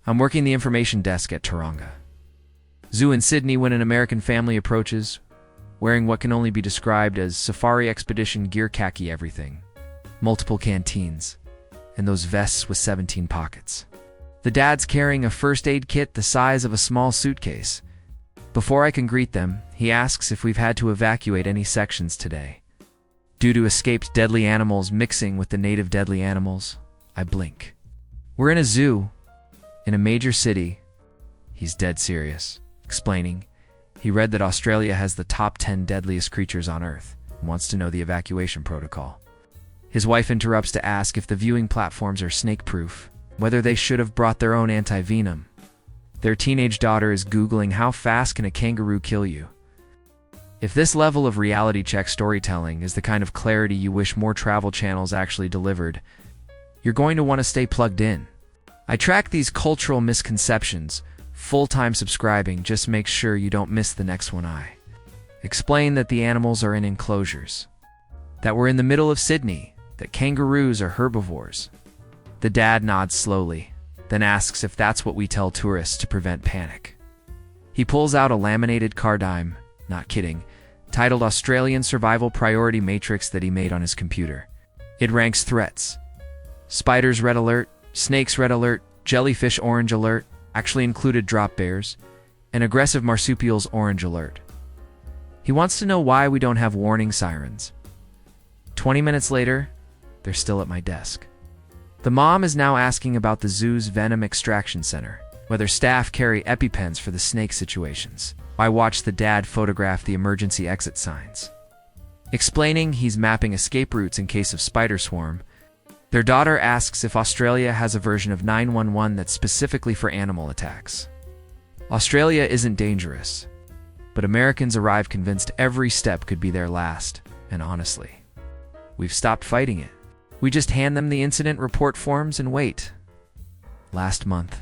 I'm working the information desk at Taronga Zoo in Sydney when an American family approaches, wearing what can only be described as safari expedition gear, khaki everything, multiple canteens, and those vests with 17 pockets. The dad's carrying a first aid kit the size of a small suitcase. Before I can greet them, he asks if we've had to evacuate any sections today. Due to escaped deadly animals mixing with the native deadly animals, I blink. We're in a zoo, in a major city. He's dead serious, explaining. He read that Australia has the top 10 deadliest creatures on Earth and wants to know the evacuation protocol. His wife interrupts to ask if the viewing platforms are snake-proof, whether they should have brought their own anti-venom. Their teenage daughter is Googling how fast can a kangaroo kill you. If this level of reality check storytelling is the kind of clarity you wish more travel channels actually delivered, you're going to want to stay plugged in. I track these cultural misconceptions. Full-time subscribing just makes sure you don't miss the next one. I explain that the animals are in enclosures, that we're in the middle of Sydney, that kangaroos are herbivores. The dad nods slowly, then asks if that's what we tell tourists to prevent panic. He pulls out a laminated card I'm not kidding, titled Australian Survival Priority Matrix that he made on his computer. It ranks threats. Spiders red alert, snakes red alert, jellyfish orange alert, actually included drop bears, and aggressive marsupials orange alert. He wants to know why we don't have warning sirens. 20 minutes later, they're still at my desk. The mom is now asking about the zoo's venom extraction center, whether staff carry EpiPens for the snake situations. I watch the dad photograph the emergency exit signs. Explaining he's mapping escape routes in case of spider swarm, their daughter asks if Australia has a version of 911 that's specifically for animal attacks. Australia isn't dangerous, but Americans arrive convinced every step could be their last, and honestly, we've stopped fighting it. We just hand them the incident report forms and wait. Last month,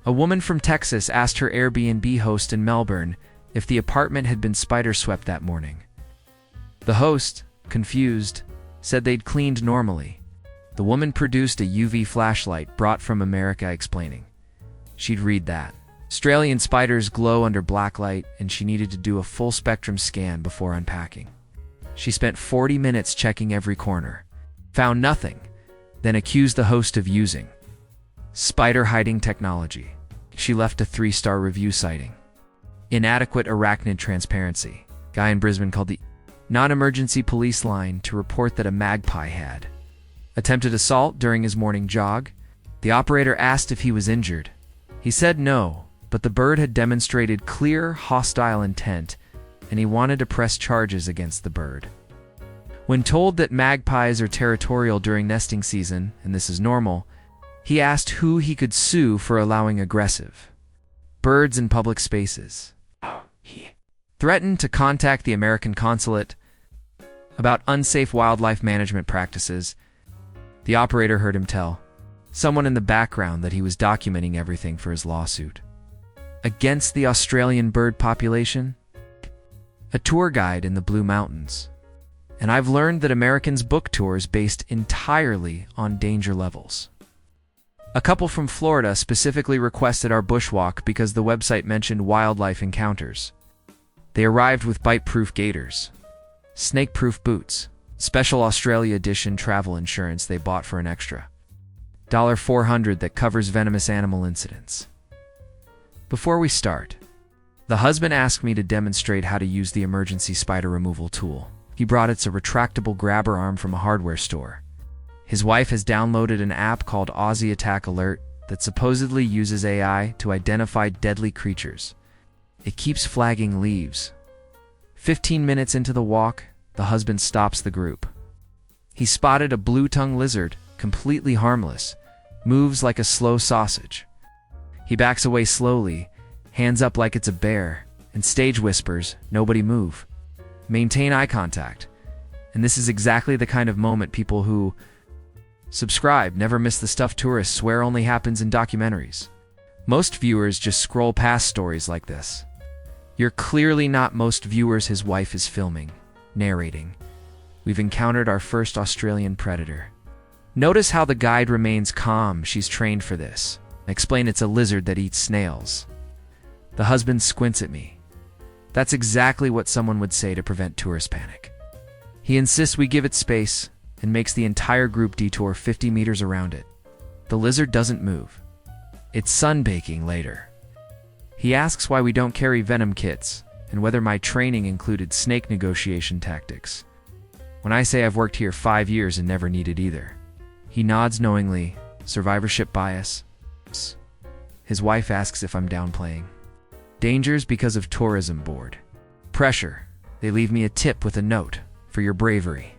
a woman from Texas asked her Airbnb host in Melbourne if the apartment had been spider swept that morning. The host, confused, said they'd cleaned normally. The woman produced a UV flashlight brought from America, explaining she'd read that Australian spiders glow under black light and she needed to do a full spectrum scan before unpacking. She spent 40 minutes checking every corner, found nothing, then accused the host of using spider hiding technology. She left a 3-star review citing inadequate arachnid transparency. Guy in Brisbane called the non-emergency police line to report that a magpie had attempted assault during his morning jog. The operator asked if he was injured. He said no, but the bird had demonstrated clear hostile intent and he wanted to press charges against the bird. When told that magpies are territorial during nesting season, and this is normal, he asked who he could sue for allowing aggressive birds in public spaces. He threatened to contact the American consulate about unsafe wildlife management practices. The operator heard him tell someone in the background that he was documenting everything for his lawsuit against the Australian bird population. A tour guide in the Blue Mountains. And I've learned that Americans book tours based entirely on danger levels. A couple from Florida specifically requested our bushwalk because the website mentioned wildlife encounters. They arrived with bite-proof gaiters, snake-proof boots, special Australia edition travel insurance they bought for an extra $400 that covers venomous animal incidents. Before we start, the husband asked me to demonstrate how to use the emergency spider removal tool. He brought it's a retractable grabber arm from a hardware store. His wife has downloaded an app called Aussie Attack Alert that supposedly uses AI to identify deadly creatures. It keeps flagging leaves. 15 minutes into the walk, the husband stops the group. He spotted a blue-tongued lizard, completely harmless, moves like a slow sausage. He backs away slowly, hands up like it's a bear, and stage whispers, "Nobody move. Maintain eye contact." And this is exactly the kind of moment people who subscribe never miss the stuff tourists swear only happens in documentaries. Most viewers just scroll past stories like this. You're clearly not most viewers. His wife is filming, narrating. We've encountered our first Australian predator. Notice how the guide remains calm. She's trained for this. I explain it's a lizard that eats snails. The husband squints at me. That's exactly what someone would say to prevent tourist panic. He insists we give it space and makes the entire group detour 50 meters around it. The lizard doesn't move. It's sunbaking later. He asks why we don't carry venom kits and whether my training included snake negotiation tactics. When I say I've worked here 5 years and never needed either, he nods knowingly. Survivorship bias. His wife asks if I'm downplaying. Dangers because of tourism board. Pressure. They leave me a tip with a note for your bravery.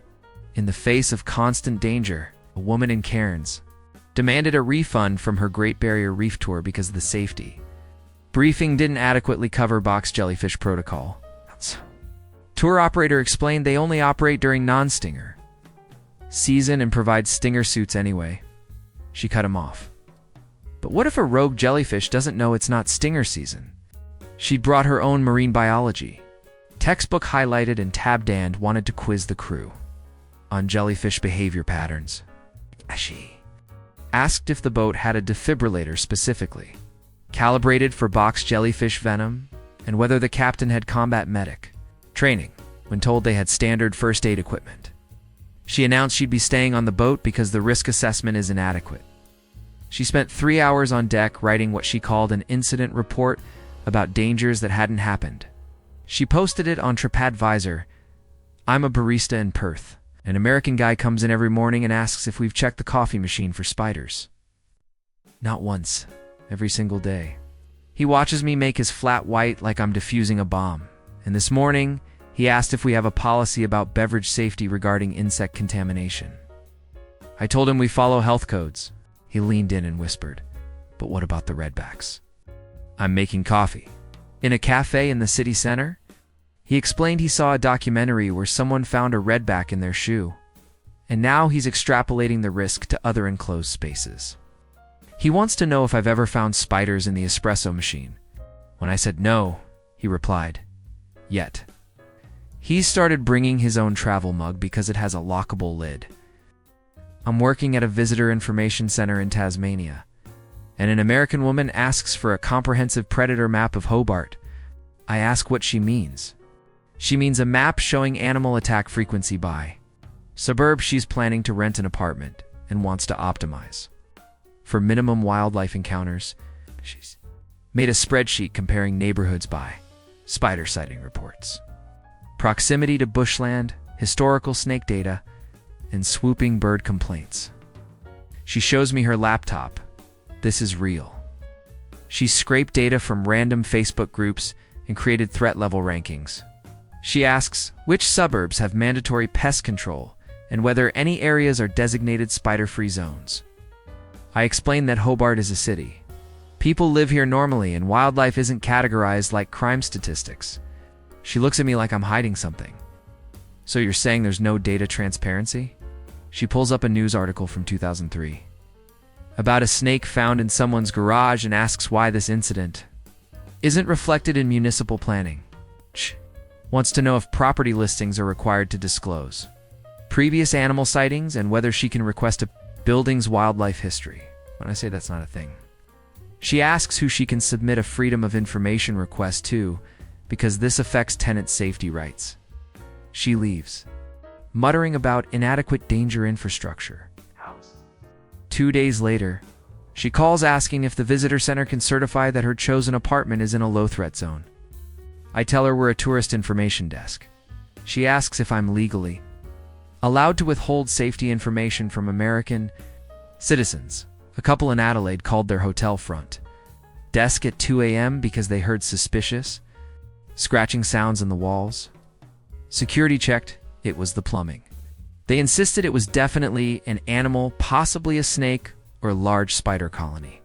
In the face of constant danger, a woman in Cairns demanded a refund from her Great Barrier Reef tour because of the safety briefing didn't adequately cover box jellyfish protocol. Tour operator explained they only operate during non-stinger season and provide stinger suits anyway. She cut him off. But what if a rogue jellyfish doesn't know it's not stinger season? She'd brought her own marine biology. Textbook highlighted and tabbed and wanted to quiz the crew on jellyfish behavior patterns. She asked if the boat had a defibrillator specifically calibrated for box jellyfish venom and whether the captain had combat medic training when told they had standard first aid equipment. She announced she'd be staying on the boat because the risk assessment is inadequate. She spent 3 hours on deck writing what she called an incident report about dangers that hadn't happened. She posted it on TripAdvisor. I'm a barista in Perth. An American guy comes in every morning and asks if we've checked the coffee machine for spiders. Not once, every single day. He watches me make his flat white like I'm defusing a bomb. And this morning, he asked if we have a policy about beverage safety regarding insect contamination. I told him we follow health codes. He leaned in and whispered, but what about the redbacks? I'm making coffee. In a cafe in the city center? He explained he saw a documentary where someone found a redback in their shoe, and now he's extrapolating the risk to other enclosed spaces. He wants to know if I've ever found spiders in the espresso machine. When I said no, he replied, yet. He started bringing his own travel mug because it has a lockable lid. I'm working at a visitor information center in Tasmania, and an American woman asks for a comprehensive predator map of Hobart. I ask what she means. She means a map showing animal attack frequency by suburb. She's planning to rent an apartment and wants to optimize for minimum wildlife encounters. She's made a spreadsheet comparing neighborhoods by spider sighting reports, proximity to bushland, historical snake data, and swooping bird complaints. She shows me her laptop. This is real. She scraped data from random Facebook groups and created threat level rankings. She asks which suburbs have mandatory pest control and whether any areas are designated spider-free zones. I explain that Hobart is a city. People live here normally and wildlife isn't categorized like crime statistics. She looks at me like I'm hiding something. So you're saying there's no data transparency? She pulls up a news article from 2003 about a snake found in someone's garage and asks why this incident isn't reflected in municipal planning. She wants to know if property listings are required to disclose previous animal sightings and whether she can request a building's wildlife history. When I say that's not a thing. She asks who she can submit a Freedom of Information request to because this affects tenant safety rights. She leaves, muttering about inadequate danger infrastructure. 2 days later, she calls asking if the visitor center can certify that her chosen apartment is in a low-threat zone. I tell her we're a tourist information desk. She asks if I'm legally allowed to withhold safety information from American citizens. A couple in Adelaide called their hotel front desk at 2 a.m. because they heard suspicious scratching sounds in the walls. Security checked, it was the plumbing. They insisted it was definitely an animal, possibly a snake or a large spider colony.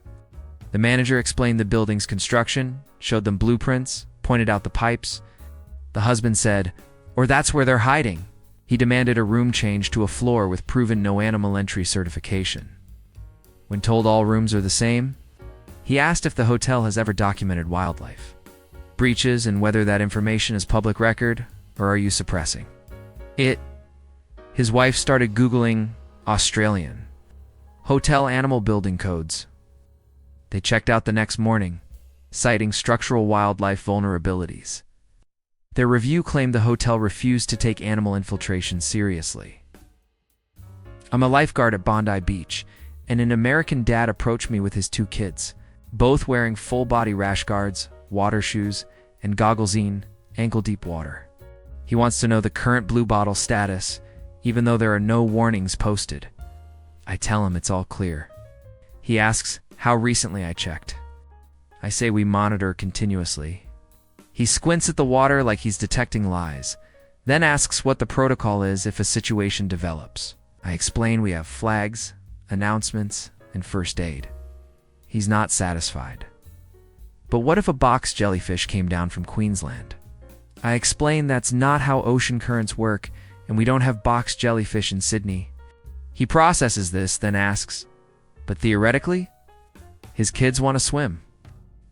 The manager explained the building's construction, showed them blueprints, pointed out the pipes. The husband said, or that's where they're hiding. He demanded a room change to a floor with proven no animal entry certification. When told all rooms are the same, he asked if the hotel has ever documented wildlife breaches and whether that information is public record or are you suppressing it. His wife started Googling Australian hotel animal building codes. They checked out the next morning, citing structural wildlife vulnerabilities. Their review claimed the hotel refused to take animal infiltration seriously. I'm a lifeguard at Bondi Beach, and an American dad approached me with his 2 kids, both wearing full-body rash guards, water shoes, and goggles in ankle-deep water. He wants to know the current blue bottle status, even though there are no warnings posted. I tell him it's all clear. He asks how recently I checked. I say we monitor continuously. He squints at the water like he's detecting lies, then asks what the protocol is if a situation develops. I explain we have flags, announcements, and first aid. He's not satisfied. But what if a box jellyfish came down from Queensland? I explain that's not how ocean currents work, and we don't have box jellyfish in Sydney. He processes this, then asks, but theoretically, his kids want to swim.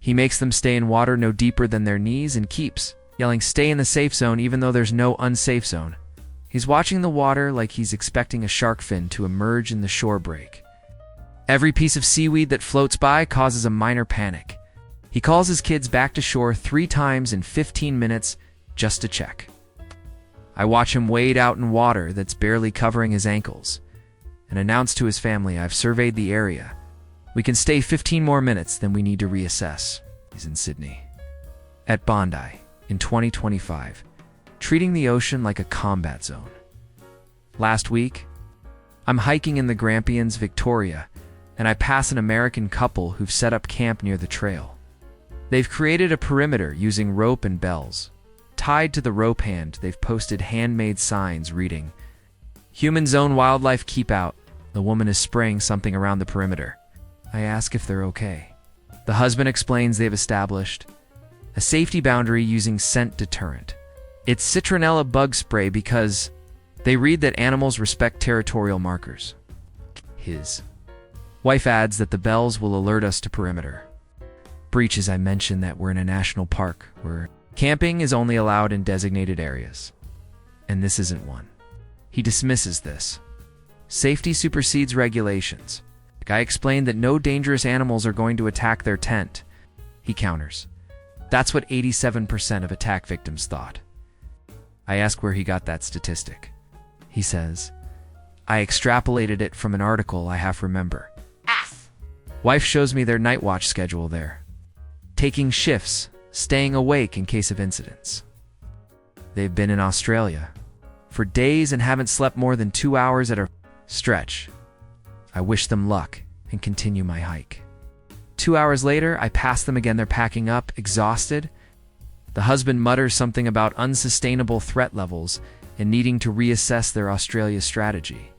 He makes them stay in water no deeper than their knees and keeps yelling, "Stay in the safe zone," even though there's no unsafe zone. He's watching the water like he's expecting a shark fin to emerge in the shore break. Every piece of seaweed that floats by causes a minor panic. He calls his kids back to shore 3 times in 15 minutes just to check. I watch him wade out in water that's barely covering his ankles and announce to his family, "I've surveyed the area. We can stay 15 more minutes, then we need to reassess." He's in Sydney. At Bondi, in 2025, treating the ocean like a combat zone. Last week, I'm hiking in the Grampians, Victoria, and I pass an American couple who've set up camp near the trail. They've created a perimeter using rope and bells. Tied to the rope hand, they've posted handmade signs reading, "Human zone, wildlife keep out." The woman is spraying something around the perimeter. I ask if they're okay. The husband explains they've established a safety boundary using scent deterrent. It's citronella bug spray because they read that animals respect territorial markers. His wife adds that the bells will alert us to perimeter breaches. I mention that we're in a national park where camping is only allowed in designated areas, and this isn't one. He dismisses this. Safety supersedes regulations. I explained that no dangerous animals are going to attack their tent. He counters, "That's what 87% of attack victims thought." I ask where he got that statistic. He says, "I extrapolated it from an article I half remember." Wife shows me their night watch schedule there. Taking shifts, staying awake in case of incidents. They've been in Australia for days and haven't slept more than 2 hours at a stretch. I wish them luck and continue my hike. 2 hours later, I pass them again. They're packing up, exhausted. The husband mutters something about unsustainable threat levels and needing to reassess their Australia strategy.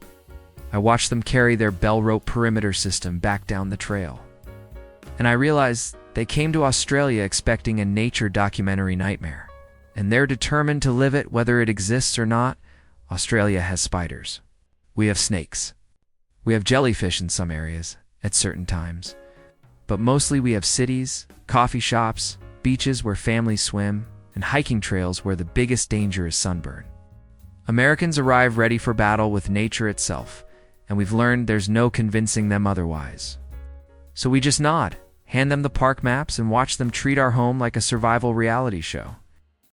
I watch them carry their bell rope perimeter system back down the trail. And I realize they came to Australia expecting a nature documentary nightmare. And they're determined to live it whether it exists or not. Australia has spiders. We have snakes. We have jellyfish in some areas, at certain times. But mostly we have cities, coffee shops, beaches where families swim, and hiking trails where the biggest danger is sunburn. Americans arrive ready for battle with nature itself, and we've learned there's no convincing them otherwise. So we just nod, hand them the park maps, and watch them treat our home like a survival reality show.